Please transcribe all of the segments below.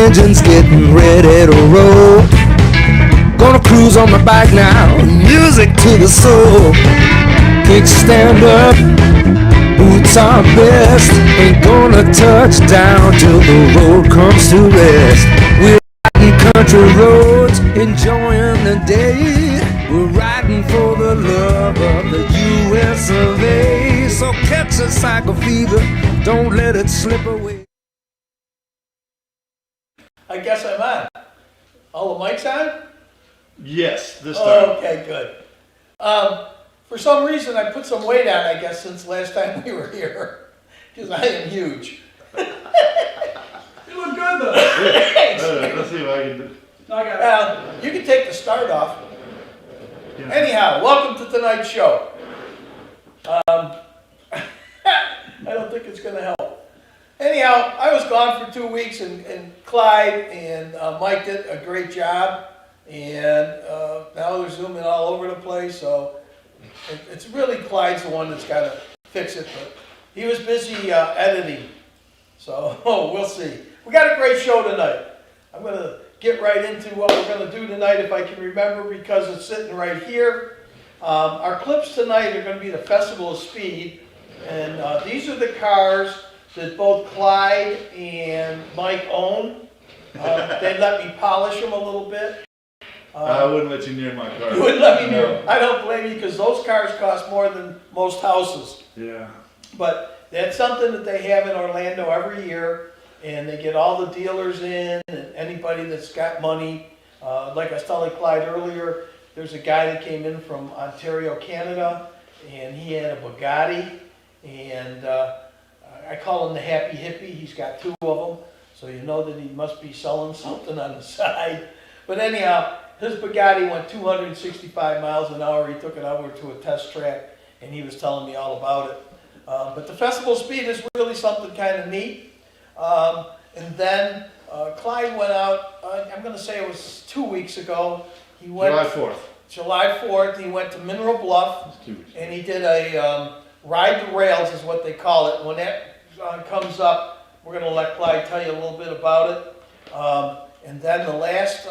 engine's getting ready to roll. Gonna cruise on my bike now, music to the soul. Kickstand up, boots are best. Ain't gonna touch down till the road comes to rest. We're riding country roads, enjoying the day. We're riding for the love of the U.S. of A. So catch a cycle fever, don't let it slip away. I guess I'm on. All the mics on? Yes, this Oh, time. okay, good. For some reason, I put some weight on, I guess, since last time we were here. Because I am huge. You look good, though. Let's see if I can do. I got it. You can take the start off. Yeah. Anyhow, welcome to tonight's show. I don't think it's going to help. Anyhow, I was gone for 2 weeks, and Clyde and Mike did a great job. And now they're zooming all over the place, so it's really Clyde's the one that's got to fix it. But he was busy editing, so we'll see. We got a great show tonight. I'm going to get right into what we're going to do tonight, if I can remember, because it's sitting right here. Our clips tonight are going to be the Festival of Speed, and these are the cars that both Clyde and Mike own. They let me polish them a little bit. I wouldn't let you near my car. You wouldn't let me near. I don't blame you, because those cars cost more than most houses. Yeah. But that's something that they have in Orlando every year, and they get all the dealers in, and anybody that's got money. Like I was telling Clyde earlier, there's a guy that came in from Ontario, Canada, and he had a Bugatti, and I call him the Happy Hippie. He's got 2 of them, so you know that he must be selling something on the side. But anyhow, his Bugatti went 265 miles an hour. He took it over to a test track, and he was telling me all about it. But the Festival of Speed is really something kind of neat. And then Clyde went out, I'm going to say it was 2 weeks ago. He went July 4th, he went to Mineral Bluff, and he did a ride the rails is what they call it. When that comes up, we're going to let Clyde tell you a little bit about it. And then the last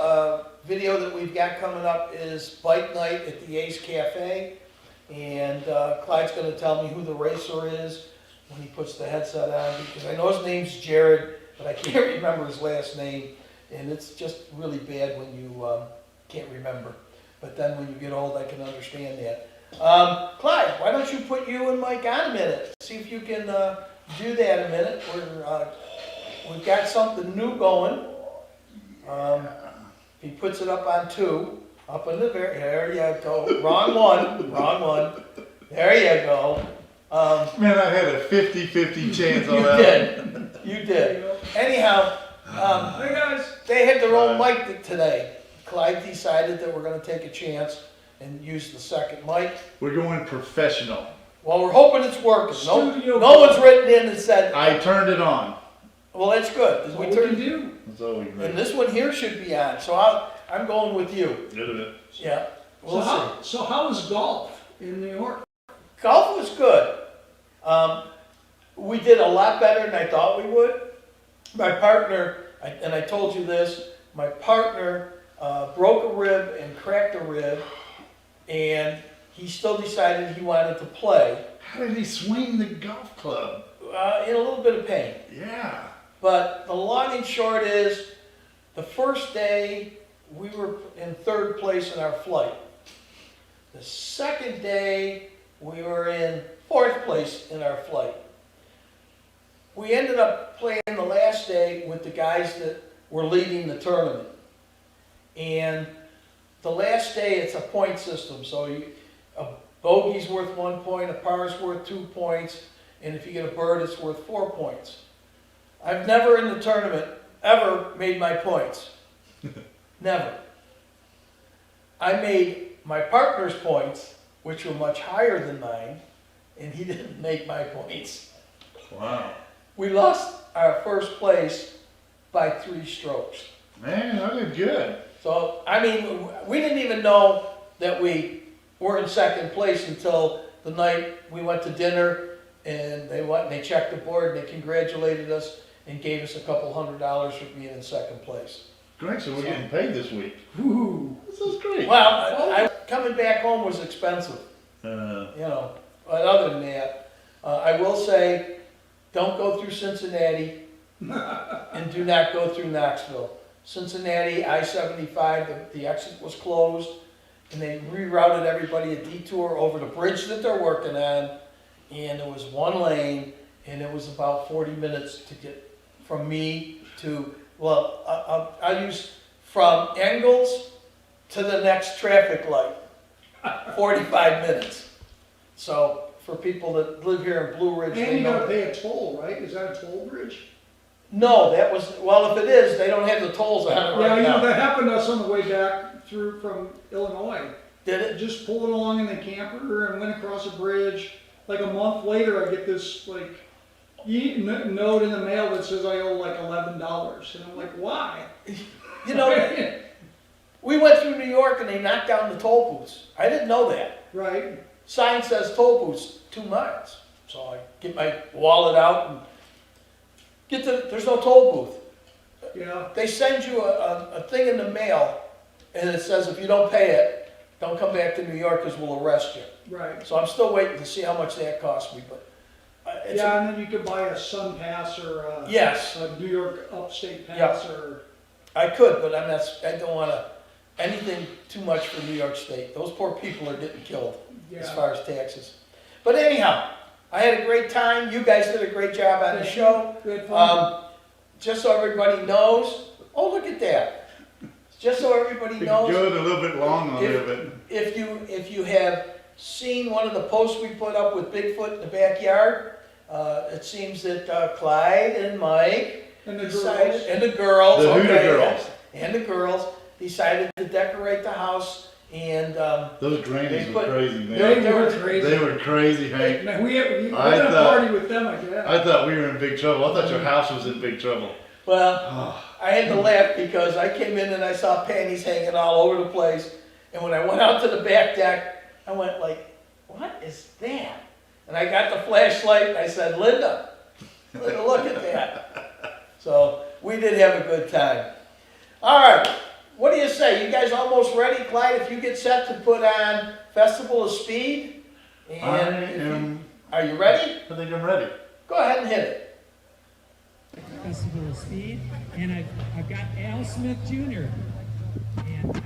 video that we've got coming up is Bike Night at the Ace Cafe. And Clyde's going to tell me who the racer is when he puts the headset on, because I know his name's Jared, but I can't remember his last name. And it's just really bad when you can't remember. But then when you get old, I can understand that. Clyde, why don't you put you and Mike on a minute? See if you can do that a minute. We've got something new going. He puts it up on 2. Up in the very, there you go. Wrong one. There you go. Man, I had a 50-50 chance on that. You did. Anyhow, Hey, guys. they had their own mic today. Clyde decided that we're going to take a chance and use the second mic. We're going professional. Well, we're hoping it's working. Studio No one's written in and said, I turned it on. well, that's good. That's what we can do. That's all we can And do. this one here should be on. So I'm going with you. Good of it. Yeah. We'll see. So how was golf in New York? Golf was good. We did a lot better than I thought we would. My partner, and I told you this, my partner broke a rib and cracked a rib, and he still decided he wanted to play. How did he swing the golf club? In a little bit of pain. Yeah. But the long and short is, the first day we were in 3rd place in our flight. The second day we were in 4th place in our flight. We ended up playing the last day with the guys that were leading the tournament. And the last day it's a point system, so a bogey's worth 1 point, a par's worth 2 points, and if you get a bird it's worth 4 points. I've never in the tournament ever made my points. Never. I made my partner's points, which were much higher than mine, and he didn't make my points. Wow. We lost our first place by 3 strokes. Man, I did good. So, I mean, we didn't even know that we were in 2nd place until the night we went to dinner, and they went and they checked the board and they congratulated us. and gave us a couple $100 for being in second place. Great, so we're getting paid this week. Ooh. This is great. Well, coming back home was expensive, you know. But other than that, I will say, don't go through Cincinnati and do not go through Knoxville. Cincinnati, I-75, the exit was closed, and they rerouted everybody a detour over the bridge that they're working on, and it was one lane, and it was about 40 minutes to get from me to, well, I'll use from Engels to the next traffic light, 45 minutes. So for people that live here in Blue Ridge, And they you know. gotta pay a toll, right? Is that a toll bridge? No, that was, well, if it is, they don't have the tolls on it Yeah, right you know, now. that happened to us on the way back through from Illinois. Did it? Just pulling along in the camper and went across a bridge. Like a month later, I get this like note in the mail that says I owe like $11, and I'm like, why? You know, we went through New York and they knocked down the toll booths. I didn't know that. Right. Sign says toll booths, 2 miles. So I get my wallet out and get to, there's no toll booth. Yeah. They send you a thing in the mail and it says if you don't pay it, don't come back to New York because we'll arrest you. Right. So I'm still waiting to see how much that cost me, but it's Yeah, and then you could buy a Sun Pass or a, yes, a New York Upstate Pass or. I could, but I don't want to, anything too much for New York State. Those poor people are getting killed as Yeah. far as taxes. But anyhow, I had a great time. You guys did a great job on the show. Good fun. Just so everybody knows, oh, look at that. Just so everybody knows, Good, a little bit long on there, but if you have seen one of the posts we put up with Bigfoot in the backyard, it seems that Clyde and Mike And the decided, girls. and the girls, The Hooter okay, girls. and the girls decided to decorate the house, and those grannies They were put- crazy, man. They were crazy. They were crazy, Hank. Man, we had I a thought- party with them, I guess. I thought we were in big trouble. I thought your house was in big trouble. well, I had to laugh because I came in and I saw panties hanging all over the place, and when I went out to the back deck, I went like, what is that? And I got the flashlight and I said, Linda, look at that. So we did have a good time. All right, what do you say? You guys almost ready, Clyde? If you get set to put on Festival of Speed, are you ready? I think I'm ready. Go ahead and hit it. Festival of Speed, and I've got Al Smith Jr. And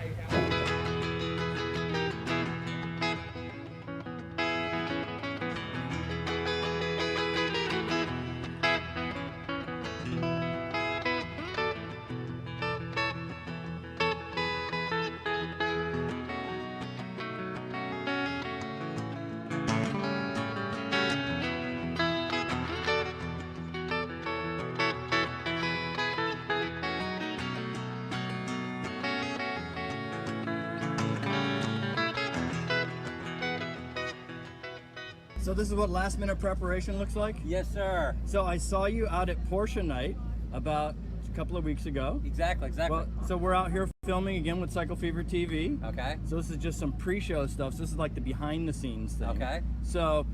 So this is what last minute preparation looks like? Yes, sir. So I saw you out at Porsche night about a couple of weeks ago. Exactly. Well, so we're out here filming again with Cycle Fever TV. Okay. So this is just some pre-show stuff. So this is like the behind the scenes thing. Okay. So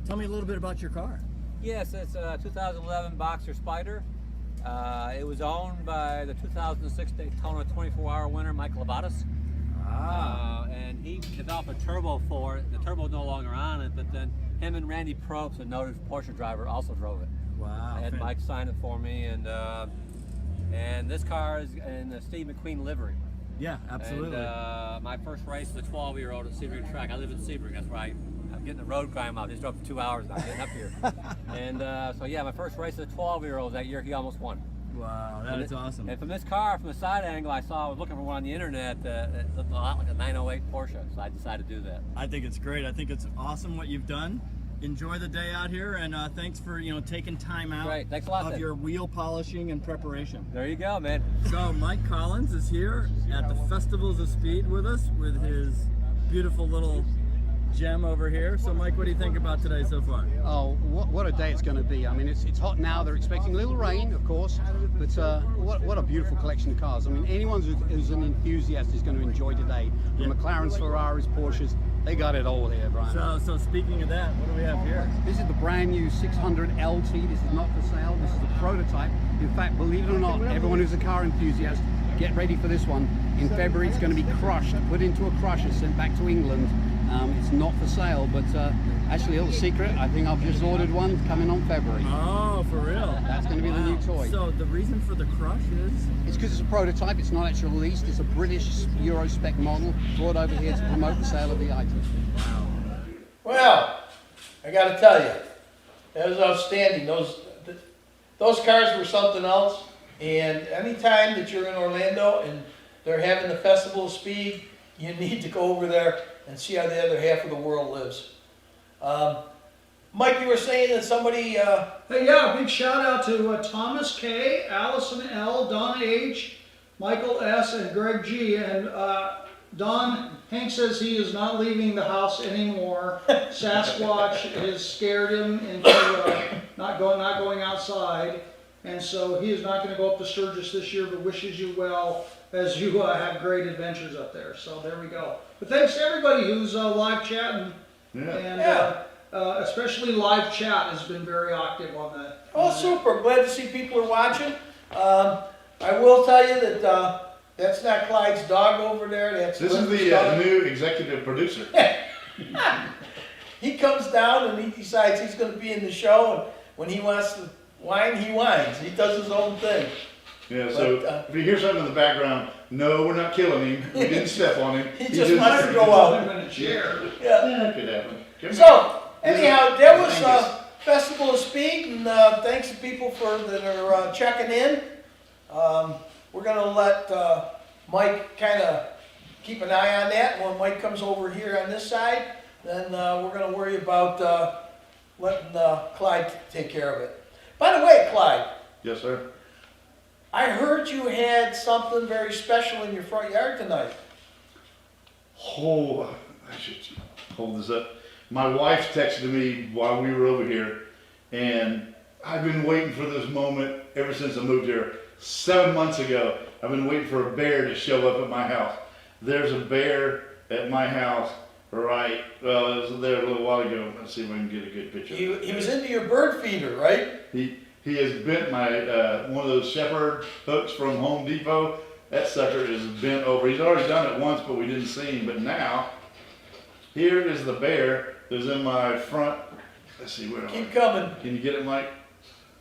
tell me a little bit about your car. Yes, it's a 2011 Boxer Spider. It was owned by the 2006 Daytona 24-hour winner, Mike Levatas. And he developed a turbo for it. The turbo's no longer on it, but then him and Randy Probst, a noted Porsche driver, also drove it. Wow. I had Mike sign it for me, and this car is in the Steve McQueen livery. Yeah, absolutely. And my first race was a 12-year-old at Sebring Track. I live in Sebring. That's where I'm getting the road climb out. Just drove for 2 hours and I'm getting up here. And so yeah, my first race as a 12-year-old that year, he almost won. Wow, that is awesome. And from this car, from the side angle, I was looking for one on the internet that looked a lot like a 908 Porsche, so I decided to do that. I think it's great. I think it's awesome what you've done. Enjoy the day out here, and thanks for taking time out Great. Thanks a lot, of then. your wheel polishing and preparation. There you go, man. So Mike Collins is here at the Festivals of Speed with us with his beautiful little gem over here. So Mike, what do you think about today so far? Oh, what a day it's going to be. I mean, it's hot now. They're expecting a little rain, of course, but what a beautiful collection of cars. I mean, anyone who's an enthusiast is going to enjoy today. From McLarens, Ferraris, Porsches, They got it all here, Brian. So speaking of that, what do we have here? This is the brand new 600 LT. This is not for sale. This is a prototype. In fact, believe it or not, everyone who's a car enthusiast, get ready for this one. In February, it's going to be crushed, put into a crusher, sent back to England. It's not for sale, but actually, a little secret, I think I've just ordered one coming on February. Oh, for real? That's going to be the new toy. So the reason for the crush is? It's because it's a prototype, it's not actually released. It's a British Euro spec model brought over here to promote the sale of the item. Wow. Well, I got to tell you, that was outstanding. Those cars were something else. And anytime that you're in Orlando and they're having the Festival of Speed, you need to go over there and see how the other half of the world lives. Mike, you were saying that somebody... Hey, yeah, big shout out to Thomas K, Allison L, Don H, Michael S, and Greg G. And Don, Hank says he is not leaving the house anymore. Sasquatch has scared him into not going outside. And so he is not going to go up to Sturgis this year, but wishes you well as you have great adventures up there. So there we go. But thanks to everybody who's live chatting. And especially live chat has been very active on that. Oh, super. Glad to see people are watching. I will tell you that that's not Clyde's dog over there. This is the new executive producer. He comes down and he decides he's going to be in the show, and when he wants to whine, he whines. He does his own thing. Yeah, so if you hear something in the background, no, we're not killing him. We didn't step on him. He just wants to go out. In a chair. Yeah. Could happen. So, anyhow, there was Festival of Speed, and thanks to people that are checking in. We're going to let Mike kind of keep an eye on that. When Mike comes over here on this side, then we're going to worry about letting Clyde take care of it. By the way, Clyde. Yes, sir. I heard you had something very special in your front yard tonight. Oh, I should hold this up. My wife texted me while we were over here, and I've been waiting for this moment ever since I moved here. 7 months ago, I've been waiting for a bear to show up at my house. There's a bear at my house, right? Well, it was there a little while ago. Let's see if I can get a good picture. He was into your bird feeder, right? He has bent my one of those shepherd hooks from Home Depot. That sucker is bent over. He's already done it once, but we didn't see him. But now, here is the bear that's in my front. Let's see, where Keep coming. Can you get it, Mike?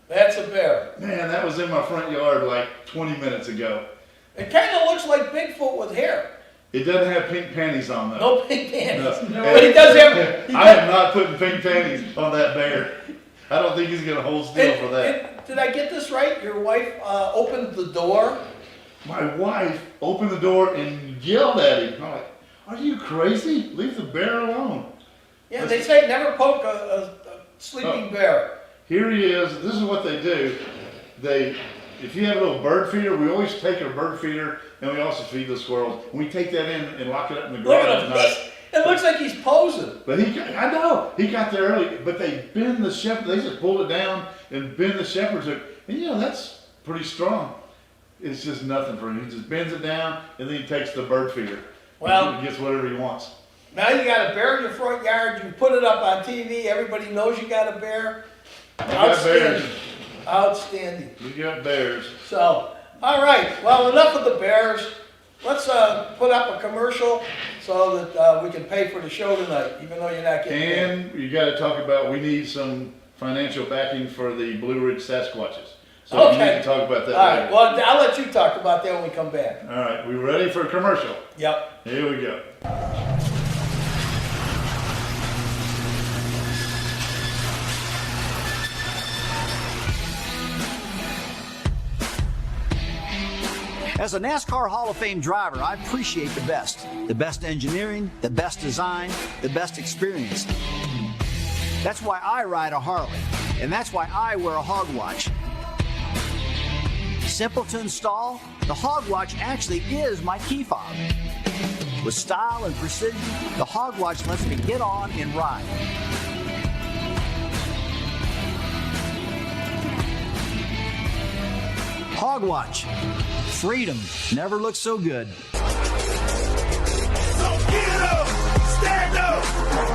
That's a bear. Man, that was in my front yard like 20 minutes ago. It kind of looks like Bigfoot with hair. It doesn't have pink panties on though. No pink panties. No. But he does have... I am not putting pink panties on that bear. I don't think he's going to hold still for that. Did I get this right? Your wife opened the door? My wife opened the door and yelled at him. I'm like, are you crazy? Leave the bear alone. Yeah, they say never poke a sleeping bear. Here he is. This is what they do. If you have a little bird feeder, we always take our bird feeder and we also feed the squirrels. And we take that in and lock it up in the garage at night. It looks like he's posing. But I know, he got there early, but they bend the shepherd, they just pulled it down and bend the shepherd's hook. And you know, that's pretty strong. It's just nothing for him. He just bends it down and then he takes the bird feeder. Well, he gets whatever he wants. Now you got a bear in your front yard, you put it up on TV, everybody knows you got a bear. Outstanding. Outstanding. We got bears. So, all right, well, enough of the bears. Let's put up a commercial so that we can pay for the show tonight, even though you're not getting paid. And you got to talk about, we need some financial backing for the Blue Ridge Sasquatches. So Okay. we need to talk about that All later. right, well, I'll let you talk about that when we come back. All right, we ready for a commercial? Yep. Here we go. As a NASCAR Hall of Fame driver, I appreciate the best. The best engineering, the best design, the best experience. That's why I ride a Harley, and that's why I wear a Hog Watch. Simple to install, the Hog Watch actually is my key fob. With style and precision, the Hog Watch lets me get on and ride. Hog Watch. Freedom never looks so good. So get up, stand stand up,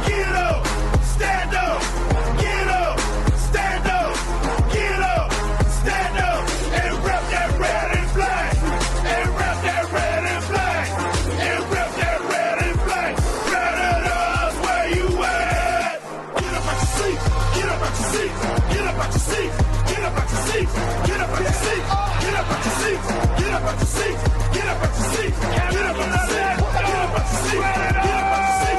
get up, stand up, get up, stand up, get up, stand up, and rep that red and black, and rep that red and black, and rep that red and black. Predators, where you at? Get up out your seat, get up out your seat, get up out your seat, get up out your seat, get up out your seat, get up out your seat, get up out your seat, get up out your seat, get up out your seat, get up out your seat,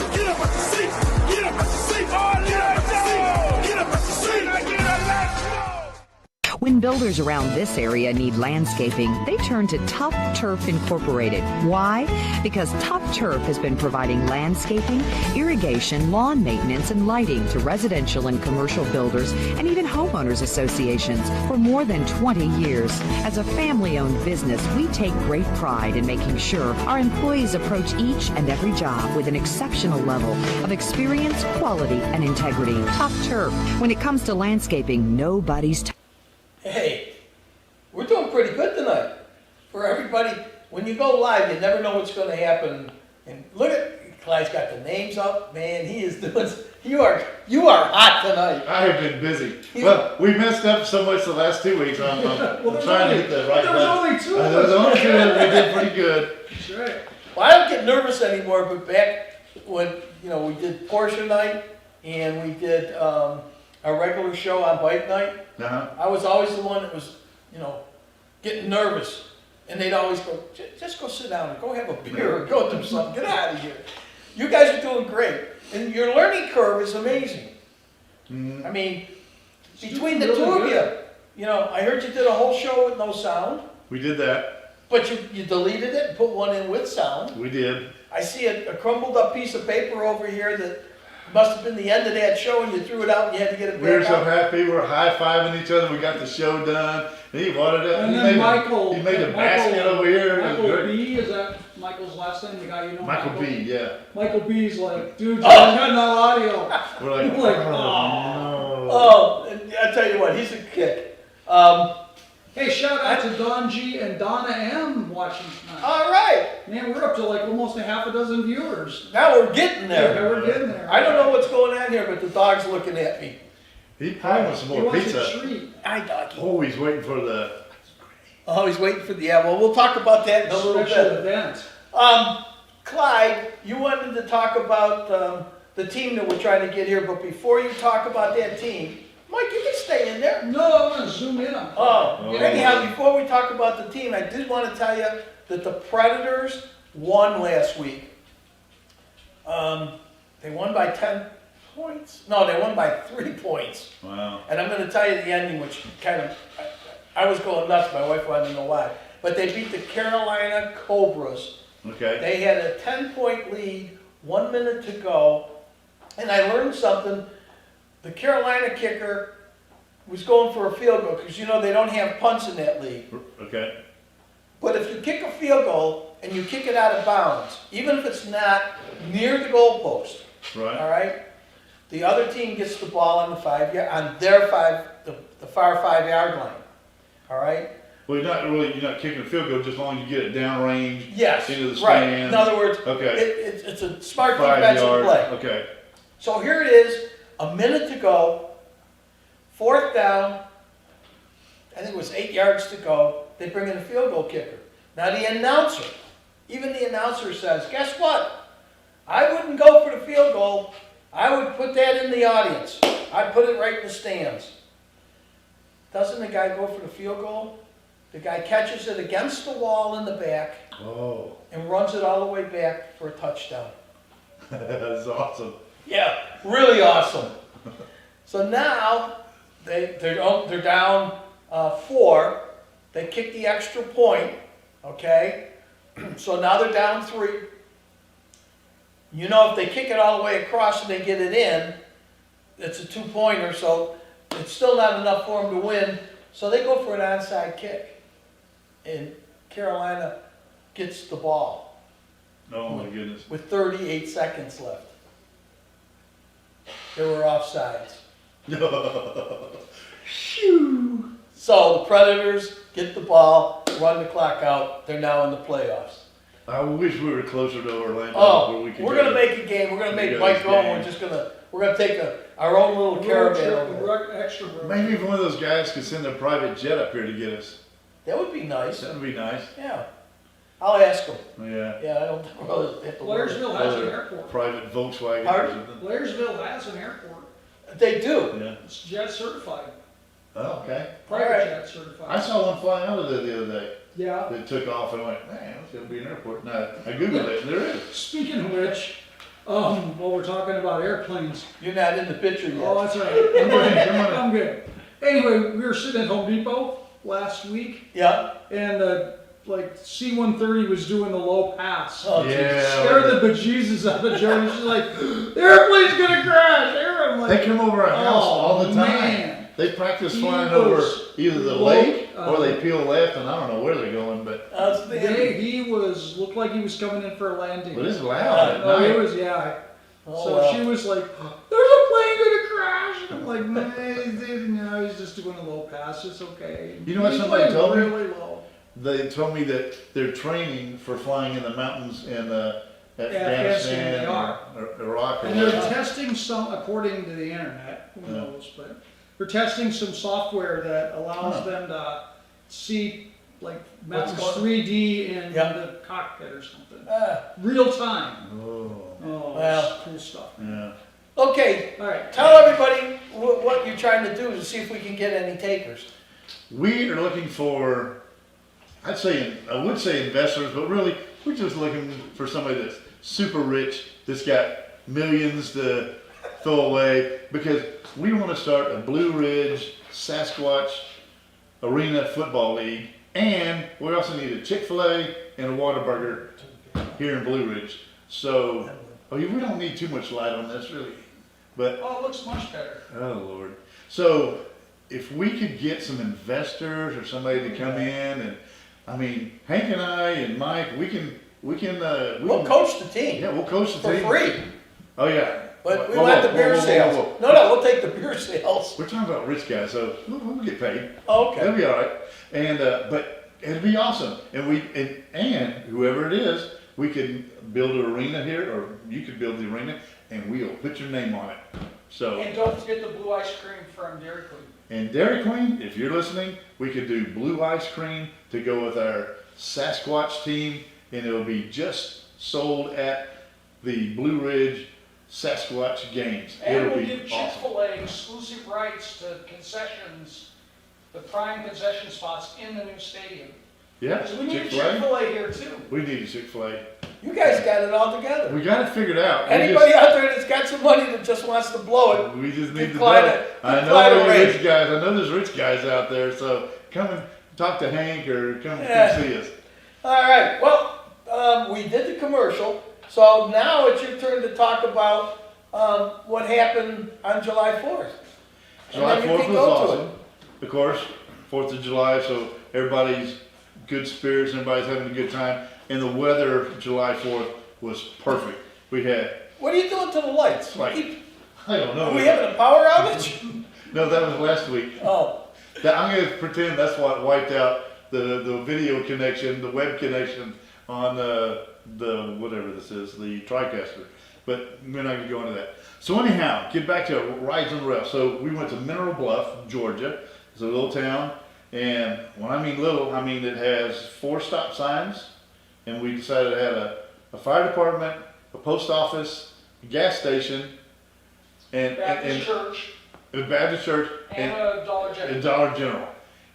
get up out your seat, get up out your seat, get up out your seat, get up out your seat, get up out your seat, let's go. When builders around this area need landscaping, they turn to Tough Turf Incorporated. Why? Because Tough Turf has been providing landscaping, irrigation, lawn maintenance, and lighting to residential and commercial builders and even homeowners associations for more than 20 years. As a family-owned business, we take great pride in making sure our employees approach each and every job with an exceptional level of experience, quality, and integrity. Tough Turf. When it comes to landscaping, nobody's Hey, we're doing pretty good tonight. For everybody, when you go live, you never know what's going to happen. And look at Clyde's got the names up, man. He is doing. You are hot tonight. I have been busy. Well, we messed up so much the last 2 weeks. I'm trying to hit the right There was only two of us. There was only two of us. We did pretty good. That's right. Well, I don't get nervous anymore. But back when we did Porsche night and we did a regular show on bike night. Uh-huh. I was always the one that was, getting nervous. And they'd always go, just go sit down and go have a beer or go do something. Get out of here. You guys are doing great. And your learning curve is amazing. Mm-hmm. I mean, between the two of you, I heard you did a whole show with no sound. We did that. But you deleted it and put one in with sound. We did. I see a crumbled up piece of paper over here that must have been the end of that show, and you threw it out and you had to get it back We were so out. happy. We were high-fiving each other. We got the show done. And he wanted it. And He then made he made a basket over here. It was Michael great. B, is that Michael's last name? The guy you know? Michael B, yeah. Michael B's like, dude, you got no audio. We're like, We're like, no. Oh, and I tell you what, he's a kick. Hey, shout out to Don G and Donna M watching tonight. All right, Man, we're up to like almost a half a dozen viewers. now we're getting Yeah, there. we're getting there. I don't know what's going on here, but the dog's looking at me. He probably wants some He more wants pizza. a treat. Hi, doggy. Oh, he's waiting for the. Oh, he's waiting for the, well, we'll talk about that in a little Special bit. event. Clyde, you wanted to talk about the team that we're trying to get here, but before you talk about that team, Mike, you can stay in there. No, I'm gonna zoom in on. Oh, anyhow, before we talk about the team, I did want to tell you that the Predators won last week. They won by 10 points. No, they won by 3 points. Wow. And I'm going to tell you the ending, which kind of, I was going nuts. My wife wanted to know why. But they beat the Carolina Cobras. Okay. They had a 10-point lead, 1 minute to go. And I learned something. The Carolina kicker was going for a field goal because, they don't have punts in that league. Okay. But if you kick a field goal and you kick it out of bounds, even if it's not near the goalpost, Right. all right, the other team gets the ball on the their far 5-yard line, all right? Well, you're not kicking a field goal just as long as you get it downrange Yes, into the right. stand. In other words, Okay. it's a smart 5 defensive yard. play. Okay. So here it is, a minute to go, 4th down, I think it was 8 yards to go. They bring in a field goal kicker. Now even the announcer says, guess what? I wouldn't go for the field goal. I would put that in the audience. I'd put it right in the stands. Doesn't the guy go for the field goal? The guy catches it against the wall in the back Oh, and runs it all the way back for a touchdown. that's awesome. Yeah, really awesome. So now they're down 4. They kick the extra point, okay? So now they're down 3. If they kick it all the way across and they get it in, it's a 2-pointer, so it's still not enough for them to win. So they go for an onside kick. And Carolina gets the ball Oh my goodness. with 38 seconds left. They were offsides. So the Predators get the ball, run the clock out. They're now in the playoffs. I wish we were closer to Orlando where we could we're go. gonna make a game. We're gonna make go Mike to go. this We're gonna take our own little caravan over there. Extra road. Maybe if one of those guys could send a private jet up here to get us. That would be nice. That would be nice. Yeah. I'll ask them. Yeah. Yeah, I don't think we'll have to worry. Blairsville has an airport. Private Volkswagen or Pardon? something. Blairsville has an airport. They do. Yeah. It's jet certified, Oh, okay. private Alright. jet certified. I saw one flying out of there the other day. Yeah. That took off and I went, man, it's gonna be an airport. Now I googled it and there is. Speaking of which, while we're talking about airplanes, You're not in the picture yet. oh, that's all right. I'm good. Come on. I'm good. Anyway, we were sitting at Home Depot last week, Yeah. and like C-130 was doing the low pass. Oh, Yeah. Scared the bejesus out of Jody. She's like, the airplane's gonna crash. I'm like, They come over our house all the time. man. They practice He flying over was either the low- lake or they peel left and I don't know where they're going, but Outstanding. Looked like he was coming in for a landing. it's loud at Oh, night. it was, yeah. Oh, So well. she was like, there's a plane gonna crash. And I'm like, no, he's just doing a low pass. It's okay. You know what He's somebody flying told me? really low. They told me that they're training for flying in the mountains in Afghanistan, Afghanistan they are. or Iraq or And they're whatever. testing some, according to the internet, who Yeah. knows, but they're testing some software that allows them to see like mountains going- 3D in Yeah. the cockpit or something. Ah, Real time. Oh, Oh, Well. it's cool stuff. yeah. okay. All right. Tell everybody what you're trying to do to see if we can get any takers. We are looking for, I would say investors, but really we're just looking for somebody that's super rich, that's got millions to throw away, because we want to start a Blue Ridge Sasquatch Arena Football League, and we also need a Chick-fil-A and a Whataburger here in Blue Ridge. So, we don't need too much light on this really, but Oh, it looks much better. oh Lord. So if we could get some investors or somebody to come in and, I mean, Hank and I and Mike, we can We'll coach the team Yeah, we'll coach the for team. free. Oh yeah. But we Whoa, want whoa, the beer whoa, whoa, sales. whoa, whoa. No, we'll take the beer sales. We're talking about rich guys, so we'll get paid. Oh, okay. That'll be all right. And but it'd be awesome. And and whoever it is, we could build an arena here, or you could build the arena, and we'll put your name on it. So. And don't forget the blue ice cream from Dairy Queen. And Dairy Queen, if you're listening, we could do blue ice cream to go with our Sasquatch team, and it'll be just sold at the Blue Ridge Sasquatch games. And It'll we'll be give awesome. Chick-fil-A exclusive rights to concessions, the prime concession spots in the new stadium. Yeah, Because we need a Chick-fil-A. Chick-fil-A here too. We need a Chick-fil-A. You guys got it all together. We got it figured out. Anybody out there that's got some money that just wants to blow it, We just need to Clyde know. it. I Clyde know it there's right. rich guys. I know there's rich guys out there. So come and talk to Hank or come Yeah. see us. all right. Well, we did the commercial, so now it's your turn to talk about what happened on July 4th. And July then you 4th can was go to awesome. Of course, 4th of July, so everybody's good spirits, everybody's having a good time. And the weather July 4th was perfect. We had, What are you doing to the lights? Like, I don't know. Are we having a power outage? No, that was last week. Oh, I'm going to pretend that's what wiped out the video connection, the web connection on the whatever this is, the TriCaster. But we're not going to go into that. So anyhow, get back to rides on the rail. So we went to Mineral Bluff, Georgia. It's a little town. And when I mean little, I mean it has 4 stop signs. And we decided it had a fire department, a post office, a gas station, and Baptist Church a Baptist church, and a Dollar a General. Dollar General.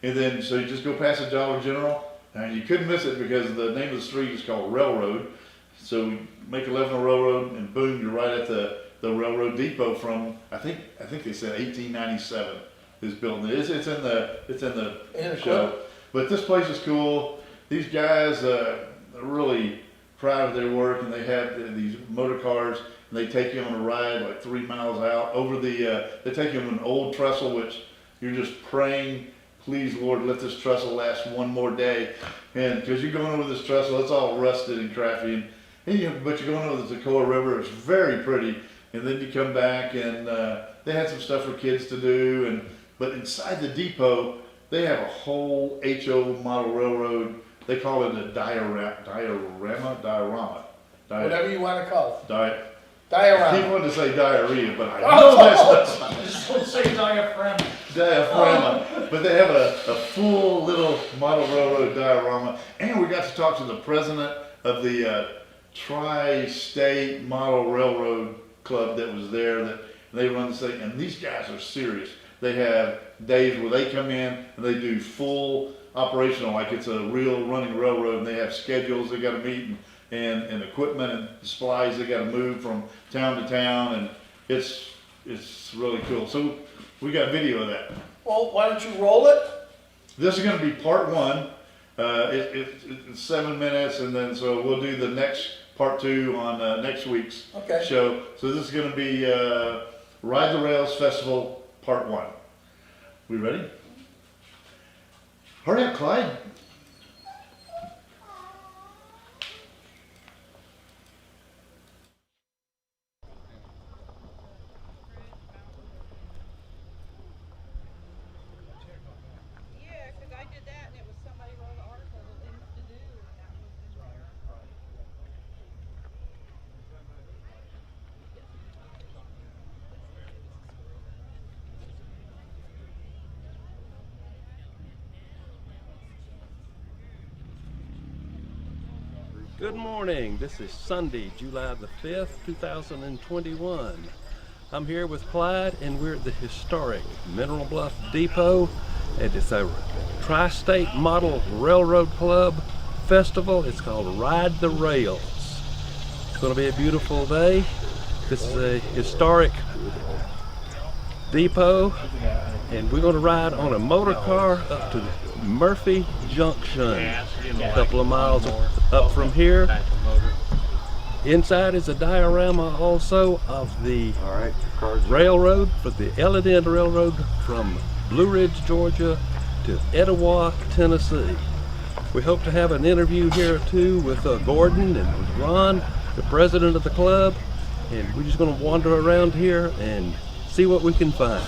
And then, so you just go past the Dollar General, and you couldn't miss it because the name of the street is called Railroad. So we make 11 on Railroad, and boom, you're right at the railroad depot from, I think they said 1897. This building it's in the show. But this place is cool. These guys are really proud of their work, and they have these motor cars, and they take you on a ride like 3 miles out over the. They take you on an old trestle, which you're just praying, please Lord, let this trestle last one more day, and because you're going over this trestle, it's all rusted and crappy, but you're going over the Toccoa River. It's very pretty, and then you come back, and they had some stuff for kids to do, but inside the depot, they have a whole HO model railroad They call it a diorama. Whatever you want to call it. I Diorama. keep wanting to say diarrhea, but I know that's not. Just don't say diaphragm. Diorama. But they have a full little model railroad diorama. And we got to talk to the president of the Tri-State Model Railroad Club that was there, that they run this thing. And these guys are serious. They have days where they come in and they do full operational, like it's a real running railroad, and they have schedules they got to meet, and equipment and supplies they got to move from town to town, and it's really cool. So we got video of that. Well, why don't you roll it? This is going to be part one. It's 7 minutes, and then so we'll do the next part two on next week's show. So this is going to be Ride the Rails Festival part one. We ready? Hurry up, Clyde. Good morning. This is Sunday, July the 5th, 2021. I'm here with Clyde, and we're at the historic Mineral Bluff Depot, and it's a Tri-State Model Railroad Club festival. It's called Ride the Rails. It's going to be a beautiful day. This is a historic depot, and we're going to ride on a motor car up to Murphy Junction, a couple of miles up from here. Inside is a diorama also of the railroad, for the Ellen Railroad from Blue Ridge, Georgia to Etowah, Tennessee. We hope to have an interview here too with Gordon and with Ron, the president of the club, and we're just going to wander around here and see what we can find.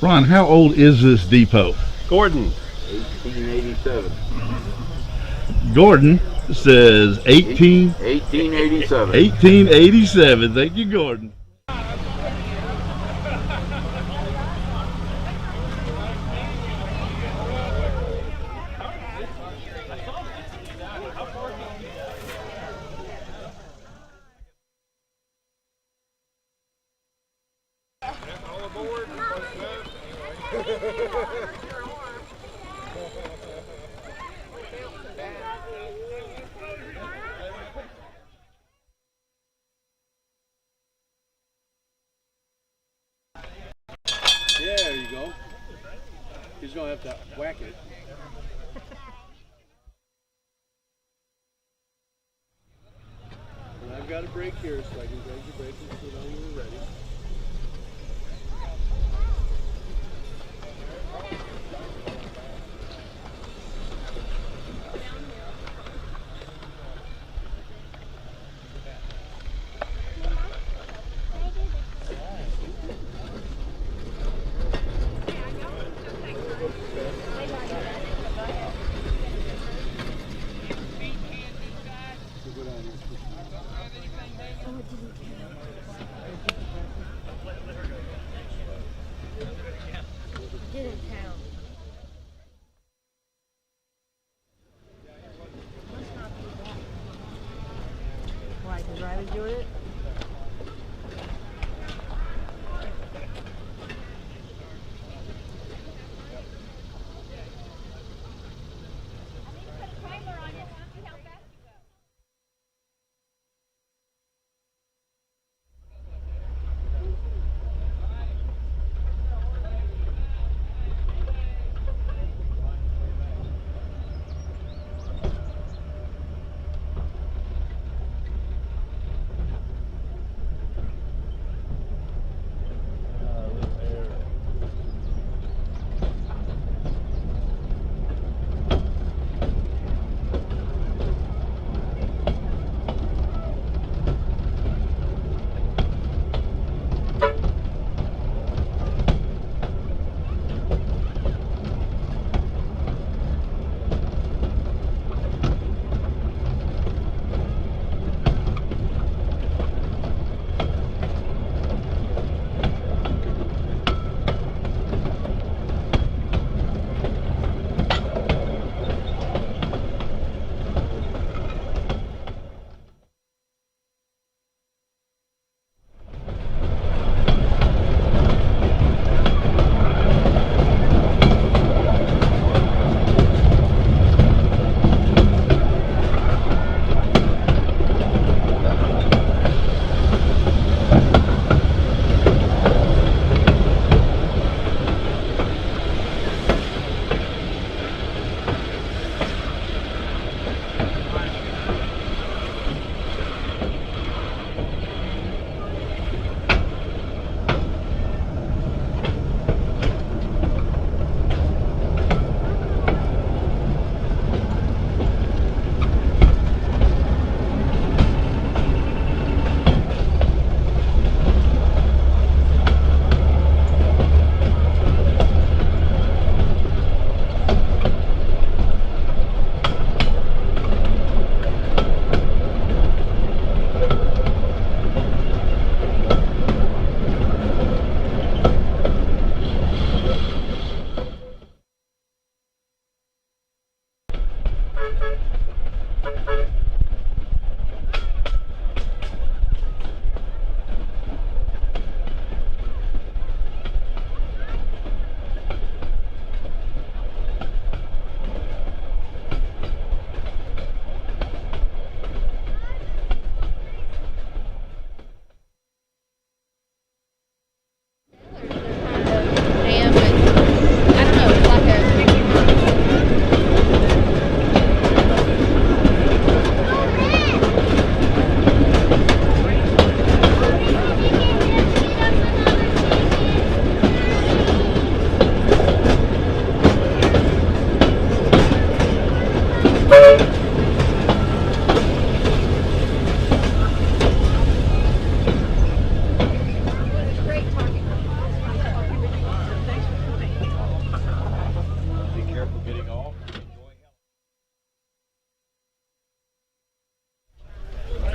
Ron, how old is this depot? Gordon. 1887. Gordon says 1887. 1887. Thank you, Gordon. Yeah, there you go. He's gonna have to whack it. And I've got a brake here, so I can drag your brake and sit on when you're ready. Why, because Riley's doing it?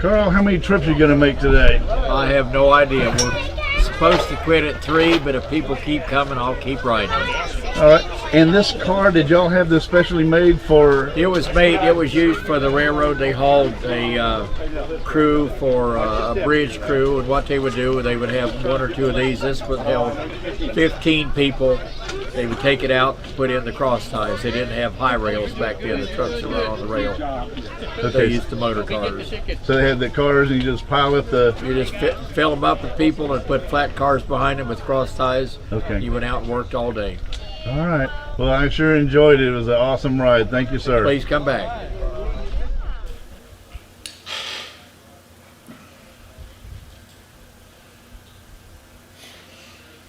Carl, how many trips are you going to make today? I have no idea. We're supposed to quit at 3, but if people keep coming, I'll keep riding. All right. And this car, did y'all have this specially made for? It was used for the railroad. They hauled a crew for a bridge crew, and what they would do, they would have 1 or 2 of these. This would held 15 people. They would take it out, put in the cross ties. They didn't have high rails back then. The trucks were on the rail. They used the motor cars. So they had the cars, and you just pilot the. You just fill them up with people and put flat cars behind them with cross ties. Okay. You went out and worked all day. All right. Well, I sure enjoyed it. It was an awesome ride. Thank you, sir. Please come back.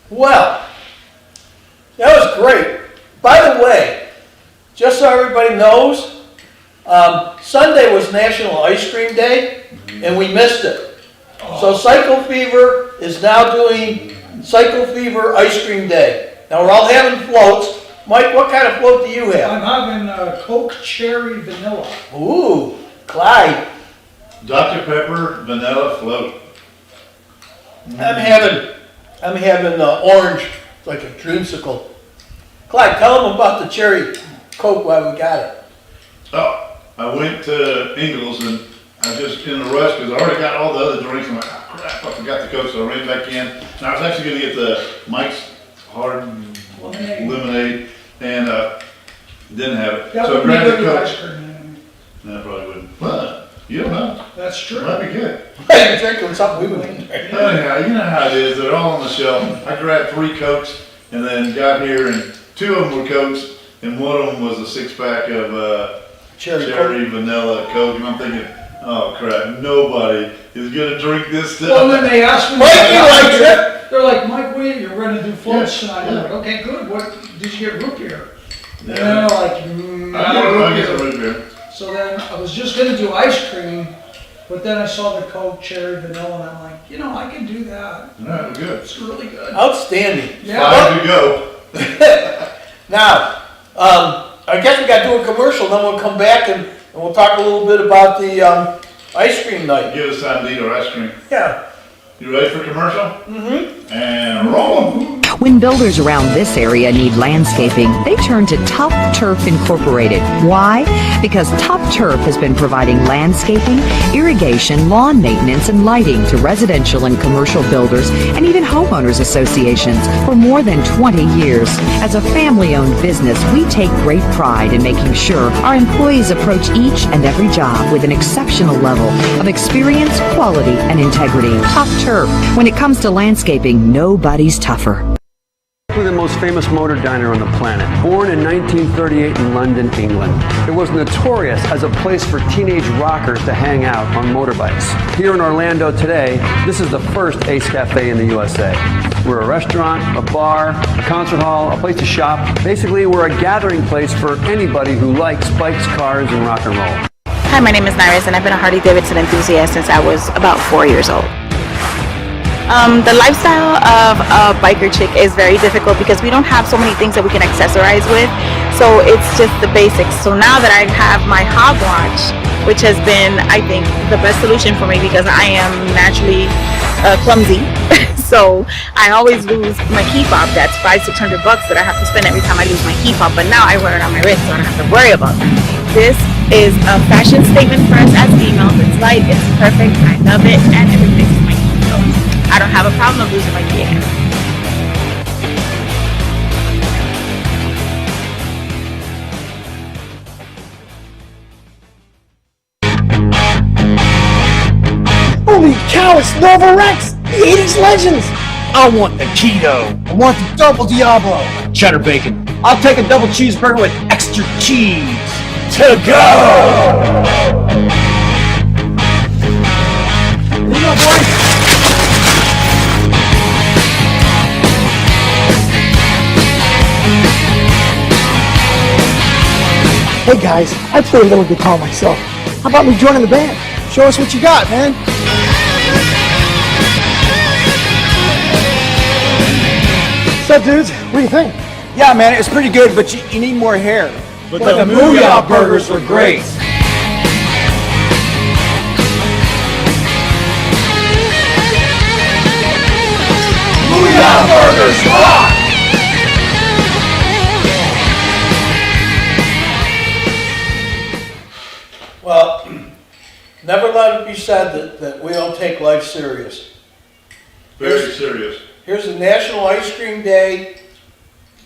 Well, that was great. By the way, just so everybody knows, Sunday was National Ice Cream Day, and we missed it. So Cycle Fever is now doing Cycle Fever Ice Cream Day. Now we're all having floats. Mike, what kind of float do you have? I'm having Coke Cherry Vanilla. Ooh, Clyde. Dr. Pepper Vanilla Float. I'm having orange, like a dreamsicle. Clyde, tell them about the cherry Coke while we got it. Oh, I went to Ingles and I was just in a rush because I already got all the other drinks. I'm like, oh crap, I forgot the Coke, so I ran back in. And I was actually going to get the Mike's Hard Lemonade and didn't have it. That so I would be grabbed good the with Coke. ice cream. No, I probably wouldn't. But you don't know. That's true. It might be good. You're drinking something we wouldn't drink. Anyhow, you know how it is. They're all on the shelf. I grabbed 3 Cokes and then got here and 2 of them were Cokes and one of them was a 6-pack of cherry vanilla Coke. And I'm thinking, oh crap, nobody is going to drink this stuff. Well, then they asked me, Mike, you like it? they're like, Mike, you're going to do floats tonight. I'm like, okay, good. What did you get root beer? And they're like, I get some root beer. So then I was just going to do ice cream, but then I saw the Coke Cherry Vanilla, and I'm like, you know, I can do that. No, good. It's really good. Outstanding. Yeah. 5 to go. Now, I guess we got to do a commercial, then we'll come back and we'll talk a little bit about the ice cream night. Give us time to eat our ice cream. Yeah. You ready for commercial? Mm-hmm. And roll. When builders around this area need landscaping, they turn to Top Turf Incorporated. Why? Because Top Turf has been providing landscaping, irrigation, lawn maintenance, and lighting to residential and commercial builders and even homeowners associations for more than 20 years. As a family-owned business, we take great pride in making sure our employees approach each and every job with an exceptional level of experience, quality, and integrity. Top Turf. When it comes to landscaping, nobody's tougher. The most famous motor diner on the planet. Born in 1938 in London, England, it was notorious as a place for teenage rockers to hang out on motorbikes. Here in Orlando today, this is the first Ace Cafe in the USA. We're a restaurant, a bar, a concert hall, a place to shop. Basically, we're a gathering place for anybody who likes bikes, cars, and rock and roll. Hi, my name is Nyris, and I've been a Harley-Davidson enthusiast since I was about 4 years old. The lifestyle of a biker chick is very difficult because we don't have so many things that we can accessorize with, so it's just the basics. So now that I have my hog watch, which has been, I think, the best solution for me because I am naturally clumsy, so I always lose my key fob. That's $500-600 that I have to spend every time I lose my key fob, but now I wear it on my wrist, so I don't have to worry about that. This is a fashion statement for us as females. It's light, it's perfect, I love it, and it replaces my key. So I don't have a problem of losing my key again. Holy cow, it's Nova Rex, the 80s legends. I want the keto. I want the double Diablo. Cheddar bacon. I'll take a double cheeseburger with extra cheese. To go! Here you go, boys. Hey guys, I play a little guitar myself. How about me joining the band? Show us what you got, man. What's up, dudes? What do you think? Yeah, man, it's pretty good, but you need more hair. But the Mooyah burgers were great. Never let it be said that we don't take life serious. Very serious. Here's the National Ice Cream Day.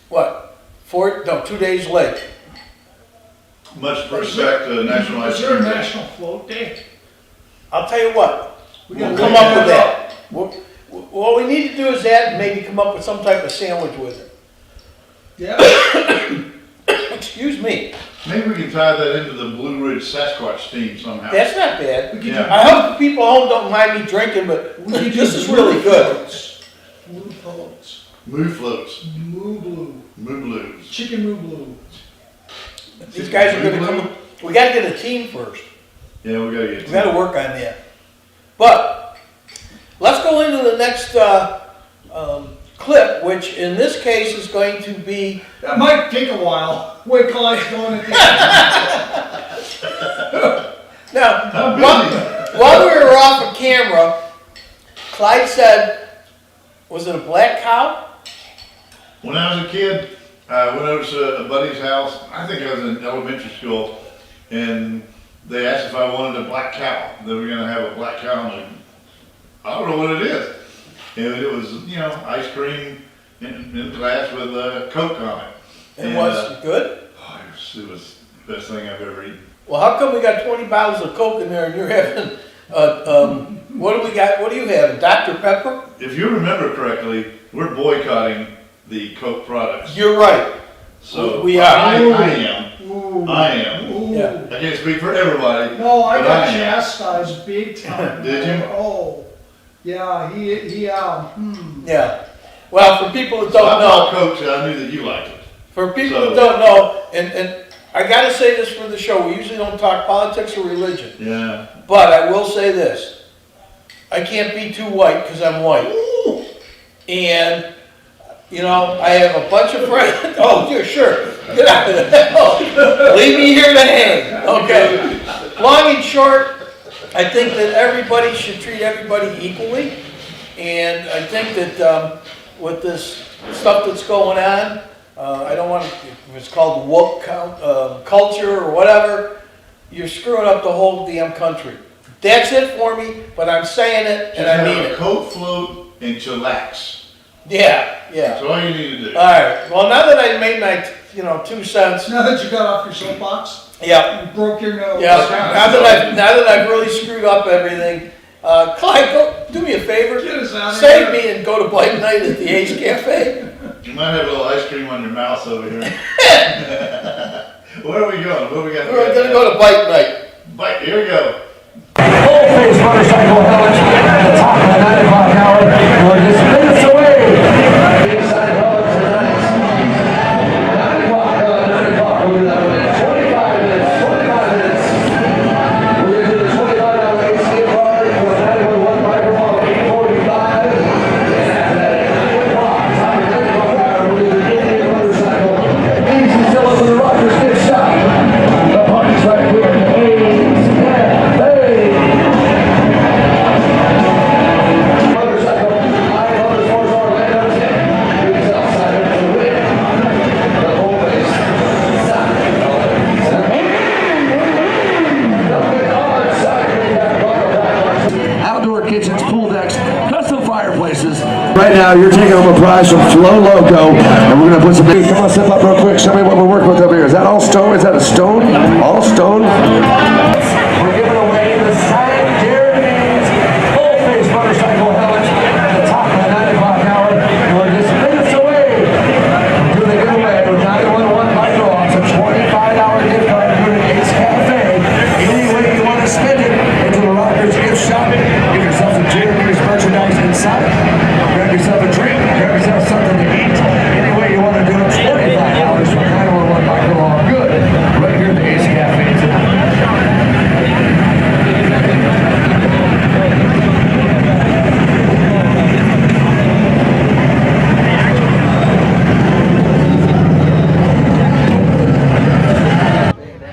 What? 2 days late. Much respect to National Ice Is there a Cream Day. National Float Day? I'll tell you what. We We'll gotta come look up with that that. What we need to do is that, and maybe come up with some type of sandwich with it. Yeah. Excuse me. Maybe we can tie that into the Blue Ridge Sasquatch theme somehow. That's not bad. Yeah. I hope the people home don't mind me drinking, but this is really good. Moo floats. Moo floats. Moo blue. Moo blues. Chicken moo blue. These guys are gonna come, we gotta get a team first. Yeah, we gotta get a We team. gotta work on that. But, let's go into the next, clip, which in this case is going to be. That might take a while. Wait till I go in Now, while we were off of camera, Clyde said, was it a black cow? When I was a kid, I went over to a buddy's house. I think I was in elementary school, and they asked if I wanted a black cow. They were gonna have a black cow. I'm like, I don't know what it is. And it was, you know, ice cream in glass with Coke on it. And was it good? Oh, it was the best thing I've ever eaten. Well, how come we got 20 bottles of Coke in there and you're having, what do we got? What are you having? Dr. Pepper? If you remember correctly, we're boycotting the Coke products. You're right. So we are. I am. Ooh. I am. Ooh. Yeah. I can't speak for everybody. No, I but got am. chastised big time. Did you? Oh, yeah, Yeah. Well, for people that So I don't bought know, Coke, so I knew that you liked it. for people So- that don't know, and I gotta say this for the show, we usually don't talk politics or religion, Yeah. but I will say this. I can't be too white because I'm white. And, you know, I have a bunch of friends. Oh, yeah, sure. Get out of there. Leave me here to hang. Okay. Long and short, I think that everybody should treat everybody equally. And I think that with this stuff that's going on, I don't want to, if it's called woke culture or whatever, you're screwing up the whole damn country. That's it for me, but I'm saying it and I mean Just have a it. Coke float and chillax. Yeah, yeah. That's all you need to do. All right. Well, now that I made my, 2 cents. Now that you got off your soapbox, Yeah. you broke your nose. Yeah. Now that I've really screwed up everything, Clyde, go do me a favor. Get us out of Save here. me and go to Bike Night at the Ace Cafe. You might have a little ice cream on your mouth over here. Where are we going? What we got? We're gonna go to Bike Night. Bike. Here we go. Full-face motorcycle helmets at the top of the 9 o'clock hour. We're just minutes away. Inside helmets tonight. 9 o'clock, 9 o'clock. We're gonna have 25 minutes. 25 minutes. We're gonna do the 25 race skate bar for 911 microphone 845. And after that, at 9 o'clock, top of the 9 o'clock hour, we're gonna do the Indian motorcycle. Ladies and gentlemen, the Rockers get shot. The party's right here. A's Cafe. Outdoor kitchens, pool decks, custom fireplaces. Right now, you're taking home a prize from Flow Loco, and we're gonna put some. Come on, step up real quick. Show me what we're working with over here. Is that all stone? Is that a stone? All stone. We're giving away the signed Jeremy's full-face motorcycle helmet at the top of the 9 o'clock hour. We're just minutes away from doing the giveaway with 911 micro on some $25 gift card to the Ace Cafe. Any way you want to spend it into the Rockers gift shop. Get yourself some Jeremy's merchandise inside. Grab yourself a drink. Grab yourself something to eat. Any way you want to do it. $25 for 911 micro on good. Right here at the Ace Cafe tonight.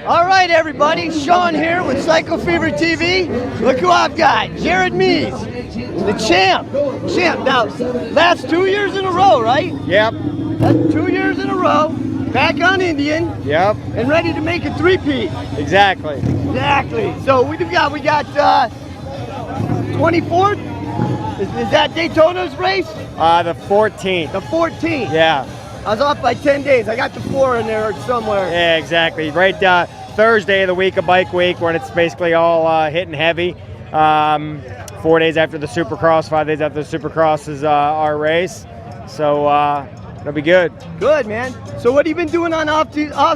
All right, everybody. Shawn here with Psycho Fever TV. Look who I've got. Jared Mees, the champ. Now, that's 2 years in a row, right? Yep. That's 2 years in a row. Back on Indian. Yep. And ready to make a three-peat. Exactly. Exactly. So we got 24th. Is that Daytona's race? The 14th. The 14th. Yeah. I was off by 10 days. I got the 4 in there somewhere. Yeah, exactly. Right Thursday of the week of Bike Week, when it's basically all hitting heavy. 4 days after the Supercross, 5 days after the Supercross is our race. So it'll be good. Good, man. So what have you been doing on off